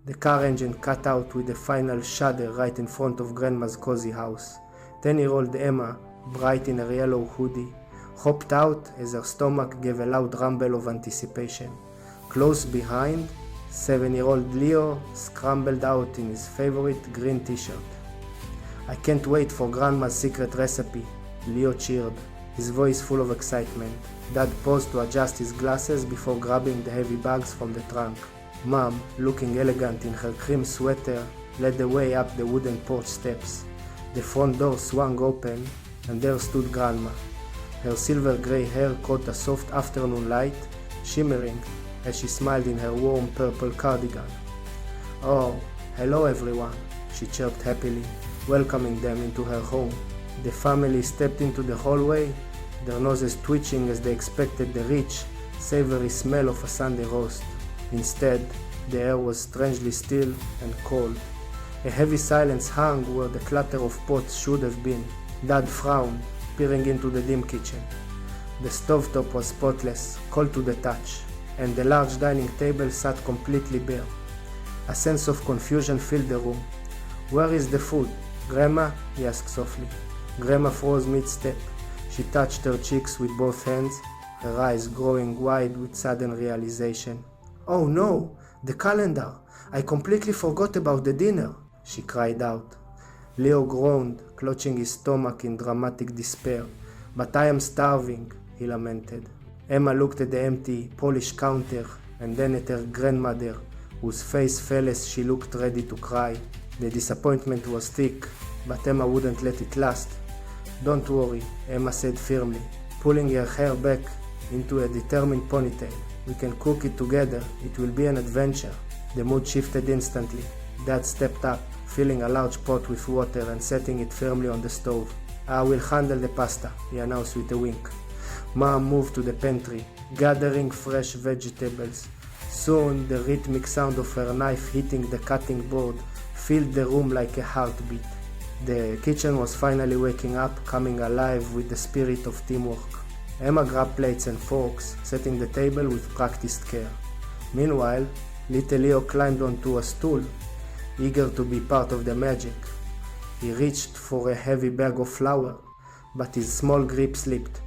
The car engine cut out with a final shudder right in front of Grandma's cozy house. 10-year-old Emma, bright in her yellow hoodie, hopped out as her stomach gave a loud rumble of anticipation. Close behind, 7-year-old Leo scrambled out in his favorite green t-shirt. "I can't wait for Grandma's secret recipe," Leo cheered, his voice full of excitement. Dad paused to adjust his glasses before grabbing the heavy bags from the trunk. Mom, looking elegant in her cream sweater, led the way up the wooden porch steps. The front door swung open, and there stood Grandma. Her silver-gray hair caught a soft afternoon light, shimmering as she smiled in her warm purple cardigan. "Oh, hello everyone," she chirped happily, welcoming them into her home. The family stepped into the hallway, their noses twitching as they expected the rich, savory smell of a Sunday roast. Instead, the air was strangely still and cold. A heavy silence hung where the clatter of pots should have been. Dad frowned, peering into the dim kitchen. The stovetop was spotless, cold to the touch, and the large dining table sat completely bare. A sense of confusion filled the room. "Where is the food, Grandma?" he asked softly. Grandma froze mid-step. She touched her cheeks with both hands, her eyes growing wide with sudden realization. "Oh no, the calendar! I completely forgot about the dinner!" she cried out. Leo groaned, clutching his stomach in dramatic despair. "But I am starving," he lamented. Emma looked at the empty, polished counter and then at her grandmother, whose face fell as she looked ready to cry. The disappointment was thick, but Emma wouldn't let it last. "Don't worry," Emma said firmly, pulling her hair back into a determined ponytail. "We can cook it together. It will be an adventure." The mood shifted instantly. Dad stepped up, filling a large pot with water and setting it firmly on the stove. "I will handle the pasta," he announced with a wink. Mom moved to the pantry, gathering fresh vegetables. Soon, the rhythmic sound of her knife hitting the cutting board filled the room like a heartbeat. The kitchen was finally waking up, coming alive with the spirit of teamwork. Emma grabbed plates and forks, setting the table with practiced care. Meanwhile, little Leo climbed onto a stool, eager to be part of the magic. He reached for a heavy bag of flour, but his small grip slipped.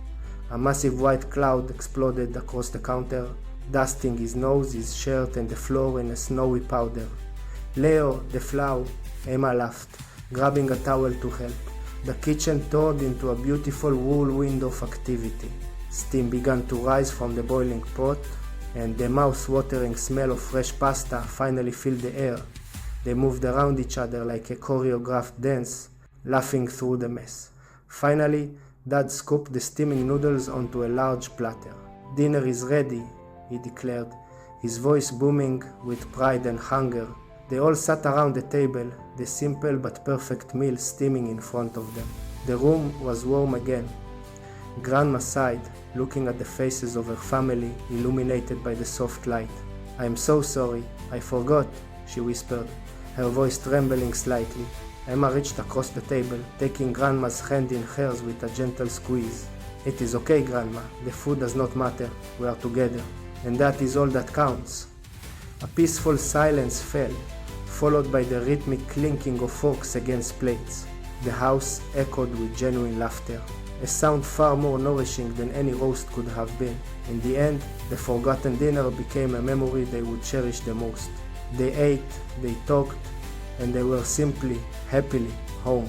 A massive white cloud exploded across the counter, dusting his nose, his shirt, and the floor in a snowy powder. "Leo, the flour," Emma laughed, grabbing a towel to help. The kitchen turned into a beautiful whirlwind of activity. Steam began to rise from the boiling pot, and the mouth-watering smell of fresh pasta finally filled the air. They moved around each other like a choreographed dance, laughing through the mess. Finally, Dad scooped the steaming noodles onto a large platter. "Dinner is ready," he declared, his voice booming with pride and hunger. They all sat around the table, the simple but perfect meal steaming in front of them. The room was warm again. Grandma sighed, looking at the faces of her family illuminated by the soft light. "I am so sorry, I forgot," she whispered, her voice trembling slightly. Emma reached across the table, taking Grandma's hand in hers with a gentle squeeze. "It is okay, Grandma. The food does not matter. We are together. And that is all that counts." A peaceful silence fell, followed by the rhythmic clinking of forks against plates. The house echoed with genuine laughter, a sound far more nourishing than any roast could have been. In the end, the forgotten dinner became a memory they would cherish the most. They ate, they talked, and they were simply, happily home.